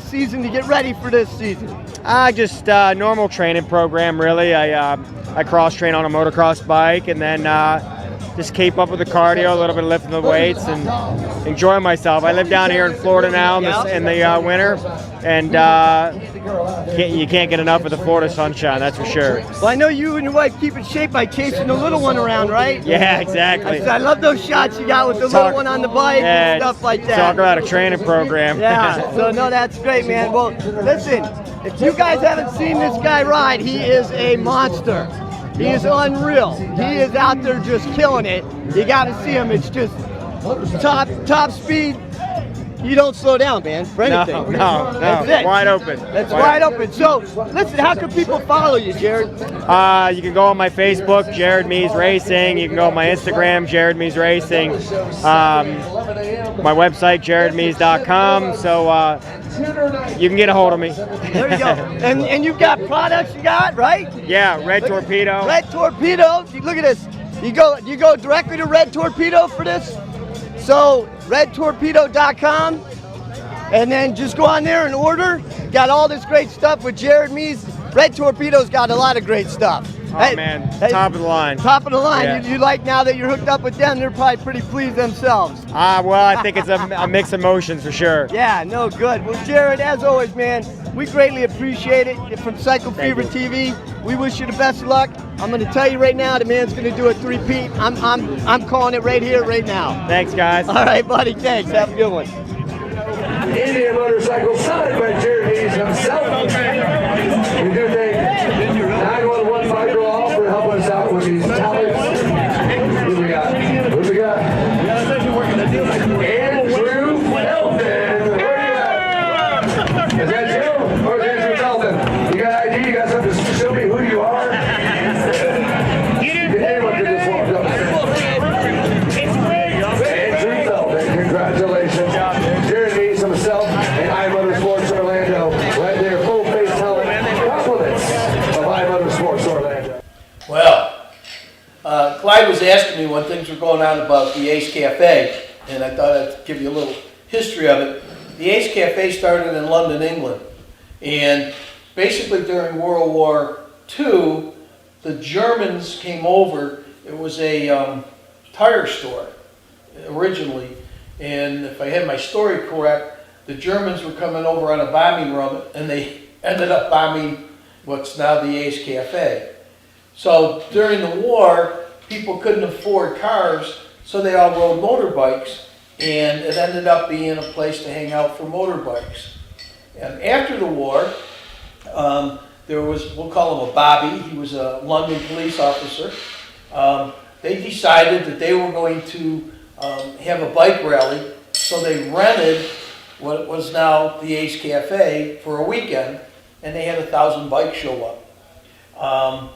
season to get ready for this season? Just normal training program, really. I cross train on a motocross bike, and then just keep up with the cardio, a little bit of lifting the weights, and enjoy myself. I live down here in Florida now in the winter, and you can't get enough of the Florida sunshine, that's for sure. Well, I know you and your wife keep in shape by chasing the little one around, right? Yeah, exactly. I love those shots you got with the little one on the bike and stuff like that. Talk about a training program. Yeah, so no, that's great, man. Well, listen, if you guys haven't seen this guy ride, he is a monster. He is unreal. He is out there just killing it. You got to see him. It's just top speed. You don't slow down, man, for anything. No. That's it. Wide open. That's wide open. So, listen, how can people follow you, Jared? You can go on my Facebook, Jared Mees Racing. You can go on my Instagram, Jared Mees Racing. My website, jaredmees.com. So you can get a hold of me. There you go. And you've got products you got, right? Yeah, Red Torpedo. Red Torpedo. Look at this. You go directly to Red Torpedo for this. So redtorpedo.com, and then just go on there and order. Got all this great stuff with Jared Mees. Red Torpedo's got a lot of great stuff. Oh man, top of the line. Top of the line. Yeah. You like, now that you're hooked up with them, they're probably pretty pleased themselves. Well, I think it's a mix of emotions for sure. Yeah, no, good. Well, Jared, as always, man, we greatly appreciate it. From Cycle Fever TV, we wish you the best of luck. I'm going to tell you right now, the man's going to do a three-peat. I'm calling it right here, right now. Thanks, guys. All right, buddy. Thanks. Have a good one. Indian Motorcycle, signed by Jared Mees himself. We do thank 911 Fiber Law for helping us out with these talents. Who we got? Andrew Felton. Where you at? Is that you? Or is Andrew Felton? You got ID? You got something to show me who you are? Your name up here just walked up. Andrew Felton, congratulations. Jared Mees himself and iMotorsports Orlando. Right there, full face helmet. Compliments of iMotorsports Orlando. Well, Clyde was asking me when things were going on about the Ace Cafe, and I thought I'd give you a little history of it. The Ace Cafe started in London, England, and basically during World War II, the Germans came over. It was a tire store originally, and if I had my story correct, the Germans were coming over on a bombing run, and they ended up bombing what's now the Ace Cafe. So during the war, people couldn't afford cars, so they all rode motorbikes, and it ended up being a place to hang out for motorbikes. And after the war, there was, we'll call him a Bobby, he was a London police officer. They decided that they were going to have a bike rally, so they rented what was now the Ace Cafe for a weekend, and they had 1,000 bikes show up.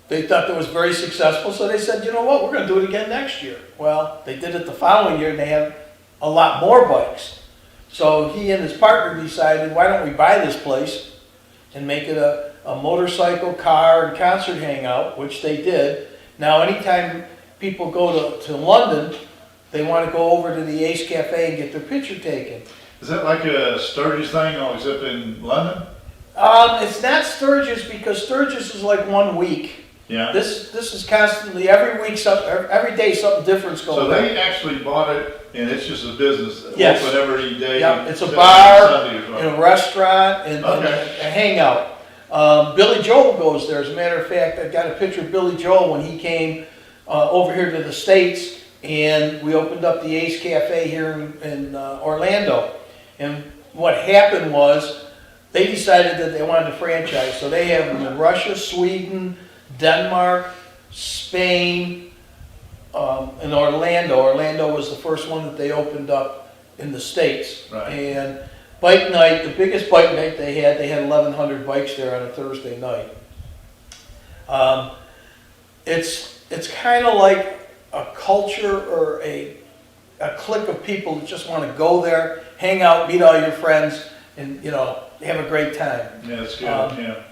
They thought that was very successful, so they said, you know what, we're going to do it again next year. Well, they did it the following year, and they had a lot more bikes. So he and his partner decided, why don't we buy this place and make it a motorcycle, car, and concert hangout, which they did. Now, anytime people go to London, they want to go over to the Ace Cafe and get their picture taken. Is that like a Sturgis thing, always up in London? It's not Sturgis, because Sturgis is like 1 week. Yeah. This is constantly, every week, every day something different's going on. So they actually bought it, and it's just a business. Yes. Open every day. Yep. It's a bar, and a restaurant, and a hangout. Billy Joel goes there. As a matter of fact, I've got a picture of Billy Joel when he came over here to the States, and we opened up the Ace Cafe here in Orlando. And what happened was, they decided that they wanted to franchise. So they have them in Russia, Sweden, Denmark, Spain, and Orlando. Orlando was the first one that they opened up in the States. Right. And bike night, the biggest bike night they had 1,100 bikes there on a Thursday night. It's kind of like a culture or a clique of people that just want to go there, hang out, meet all your friends, and have a great time. Yeah, that's good. Yeah.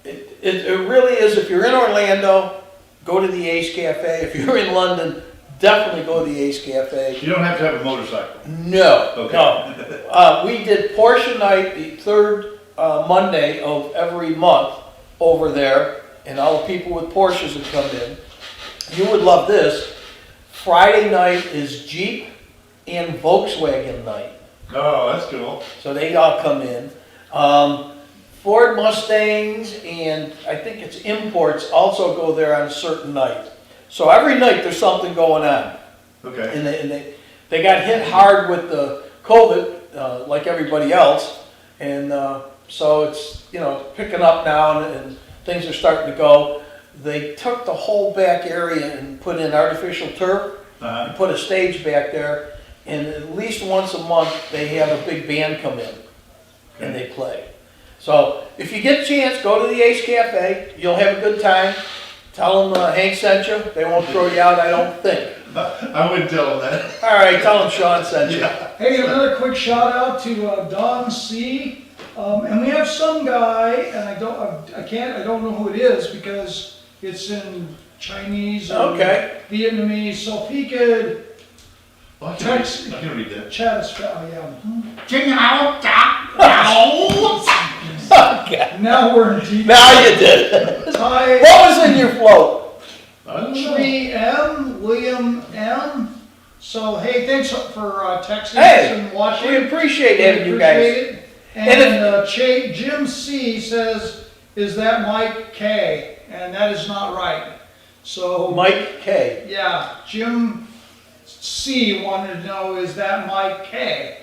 It really is. If you're in Orlando, go to the Ace Cafe. If you're in London, definitely go to the Ace Cafe. You don't have to have a motorcycle. No, Okay. no. We did Porsche night the third Monday of every month over there, and all the people with Porsches would come in. You would love this. Friday night is Jeep and Volkswagen night. Oh, that's cool. So they all come in. Ford Mustangs and I think it's imports also go there on a certain night. So every night there's something going on. Okay. And they got hit hard with the COVID, like everybody else. And so it's, picking up now and things are starting to go. They took the whole back area and put in artificial turf and put a stage back there. And at least once a month they have a big band come in and they play. So if you get a chance, go to the Ace Cafe. You'll have a good time. Tell them Hank sent you. They won't throw you out, I don't think. I wouldn't tell them that. All right, tell them Shawn sent you. Hey, another quick shout out to Don C. And we have some guy, and I don't know who it is because it's in Chinese or Vietnamese. So if he could text, I can read that. chat us, yeah. Now we're in deep. Now you did. Ty, what was in your float? Tree M, William M. So hey, thanks for texting us and watching. We appreciate having you guys. And Jim C says, "Is that Mike K?" And that is not right. So Mike K. Yeah, Jim C wanted to know, is that Mike K?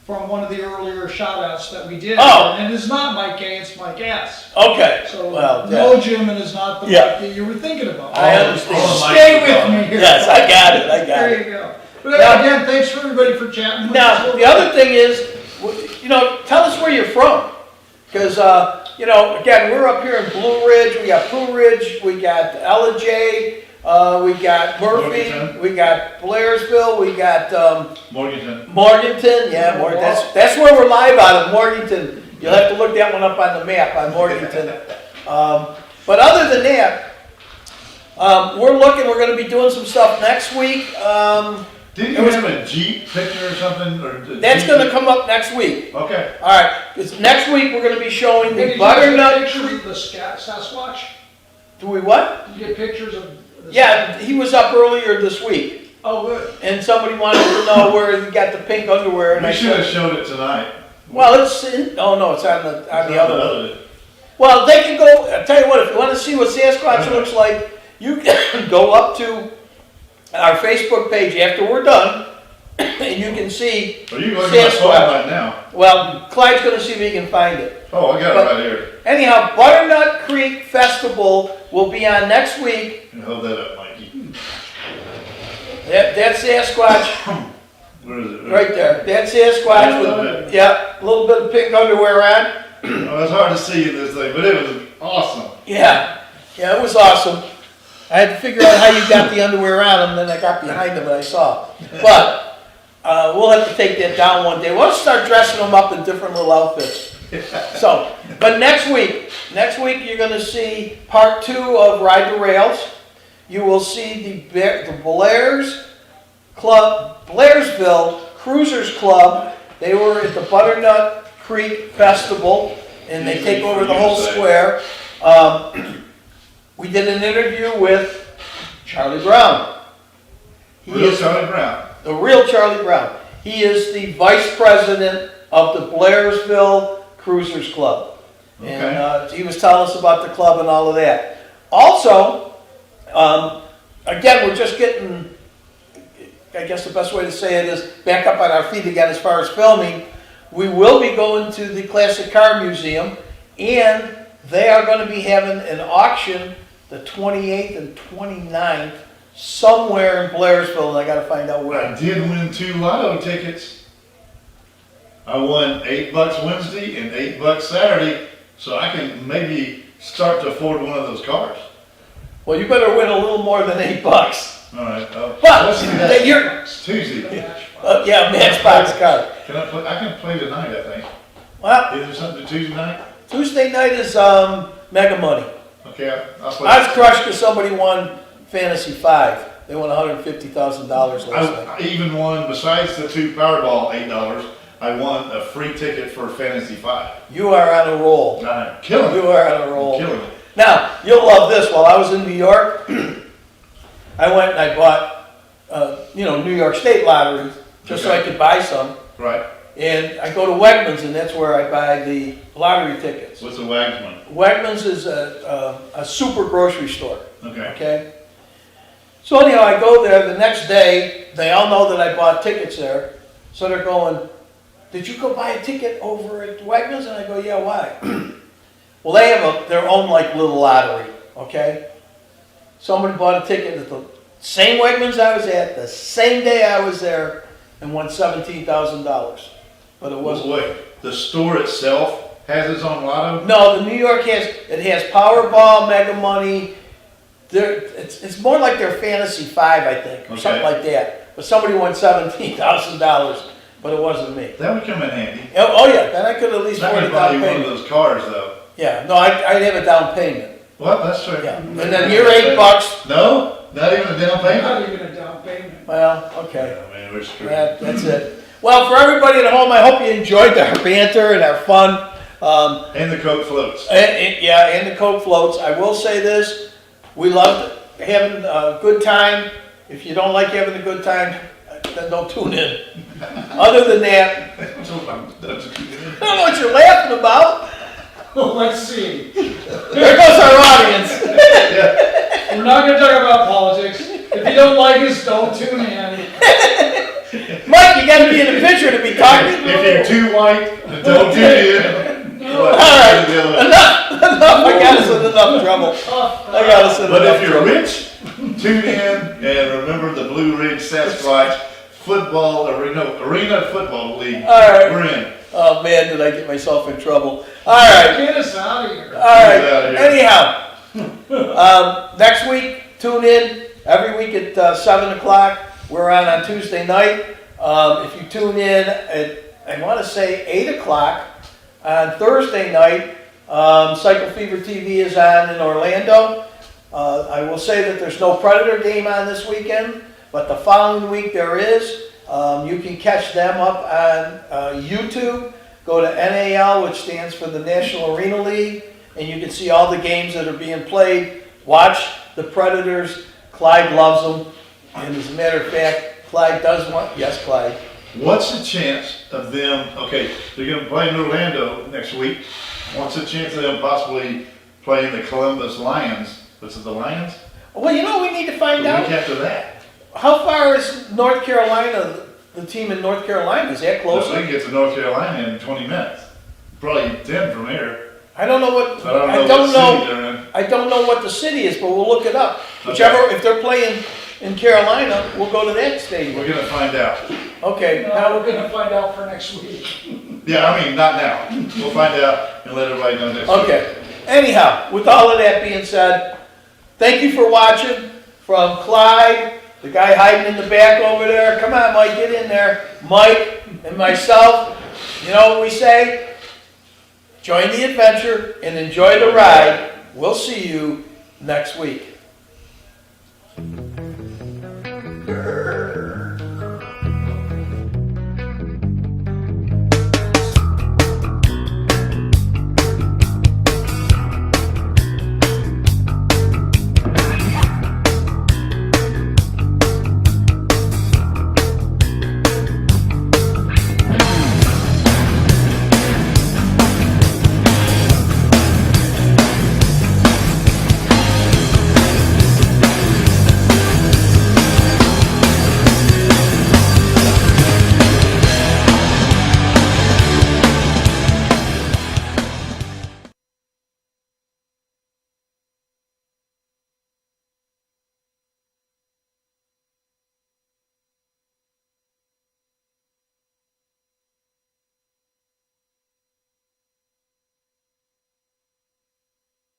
From one of the earlier shout-outs that we did. Oh. And it is not Mike K, it's Mike S. Okay. So well, no, Jim, it is not the Mike that you were thinking about. I understand. Stay with me here. Yes, I got it. There you go. But again, thanks for everybody for chatting with us. Now, the other thing is, tell us where you're from. Because, again, we're up here in Blue Ridge. We got Blue Ridge. We got Ella J. We got Murphy. Morganton. We got Blairsville. We got Morganton. Morganton. Yeah, that's where we're live out of, Morganton. You'll have to look that one up on the map on Morganton. But other than that, we're going to be doing some stuff next week. Didn't you have a Jeep picture or something? That's going to come up next week. Okay. All right. Because next week we're going to be showing the Did you butternut. get pictures of the Sasquatch? Do we what? Did you get pictures of the Yeah, he was up earlier this week. Oh, good. And somebody wanted to know where he got the pink underwear. And We I should have said, showed it tonight. well, it's in, oh no, it's on the other one. one. Well, they can go. I tell you what, if you want to see what Sasquatch looks like, you can go up to our Facebook page after we're done, and you can see Are you going to my phone right now? Well, Clyde's going to see if he can find it. Oh, I got it right here. Anyhow, Butternut Creek Festival will be on next week. Hold that up, Mikey. That's Sasquatch. Where is it? Right there. That's Sasquatch with, a little bit of pink underwear on. Oh, it's hard to see in this thing, but it was awesome. Yeah, it was awesome. I had to figure out how you got the underwear on him, then I got behind him and I saw. But we'll have to take that down one day. We'll start dressing them up in different little outfits. So, but next week you're going to see part 2 of Ride the Rails. You will see the Blairsville Cruisers Club. They were at the Butternut Creek Festival, and they take over the whole square. We did an interview with Charlie Brown. Charlie Brown. The real Charlie Brown. He is the vice president of the Blairsville Cruisers Club. Okay. And he was telling us about the club and all of that. Also, again, we're just getting, I guess the best way to say it is back up on our feet again as far as filming. We will be going to the Classic Car Museum, and they are going to be having an auction the 28th and 29th somewhere in Blairsville, and I got to find out where. I did win 2 lotto tickets. I won $8 Wednesday and $8 Saturday, so I can maybe start to afford one of those cars. Well, you better win a little more than $8. All right. But that you're Tuesday. yeah, Matchbox car. Can I play? I can play tonight, I think. Well, is there something Tuesday night? Tuesday night is Mega Money. Okay, I'll play. I was crushed because somebody won Fantasy 5. They won $150,000 last night. I even won, besides the 2 Powerball $8, I won a free ticket for Fantasy 5. You are on a roll. I'm killing it. You are on a roll. I'm killing it. Now, you'll love this. While I was in New York, I went and I bought, New York State lottery just so I could buy some. Right. And I go to Wegmans, and that's where I buy the lottery tickets. What's a Wegmans? Wegmans is a super grocery store. Okay. Okay. So anyhow, I go there the next day. They all know that I bought tickets there. So they're going, "Did you go buy a ticket over at Wegmans?" And I go, "Yeah, why?" Well, they have their own like little lottery. Okay. Somebody bought a ticket at the same Wegmans I was at, the same day I was there, and won $17,000. But it wasn't. Wait, the store itself has its own lotto? No, the New York has Powerball, Mega Money. It's more like their Fantasy 5, I think, or something like that. But somebody won $17,000, but it wasn't me. That would come in handy. Oh yeah, then I could at least Not afford gonna a buy down you one payment. of those cars though. Yeah, no, I'd have a down payment. Well, that's true. Yeah, and then your $8. No, not even a down payment. Not even a down payment. Well, okay. Yeah, man, we're screwed. That's it. Well, for everybody at home, I hope you enjoyed our banter and our fun. And the Coke floats. And the Coke floats. I will say this, we loved having a good time. If you don't like having a good time, then don't tune in. Other than that, I don't know what you're laughing about. Well, let's see. There goes our audience. We're not going to talk about politics. If you don't like us, don't tune in. Mike, you got to be in the picture to be talking. If you're too white, don't tune in. All right, enough. I got us in enough trouble. But if you're rich, tune in and remember the Blue Ridge Sasquatch Arena Football League. All right. We're in. Oh man, did I get myself in trouble? All right. Get us out of here. All right. Anyhow, next week, tune in every week at 7 o'clock. We're on Tuesday night. If you tune in at, I want to say 8 o'clock on Thursday night, Cycle Fever TV is on in Orlando. I will say that there's no Predator game on this weekend, but the following week there is. You can catch them up on YouTube. Go to NAL, which stands for the National Arena League, and you can see all the games that are being played. Watch the Predators. Clyde loves them. And as a matter of fact, Clyde does want, yes, Clyde. What's the chance of them, okay, they're going to play in Orlando next week. What's the chance of them possibly playing the Columbus Lions? Was it the Lions? Well, we need to find out. The week after that. How far is North Carolina, the team in North Carolina? Is that closer? We can get to North Carolina in 20 minutes. Probably 10 from here. I don't know what. I don't know what the city is, but we'll look it up. Okay. Whichever, if they're playing in Carolina, we'll go to that stadium. We're going to find out. Okay. Now we're going to find out for next week. Yeah, I mean, not now. We'll find out and let everybody know next week. Okay. Anyhow, with all of that being said, thank you for watching. From Clyde, the guy hiding in the back over there. Come on, Mike, get in there. Mike and myself, you know what we say? Join the adventure and enjoy the ride. We'll see you next week.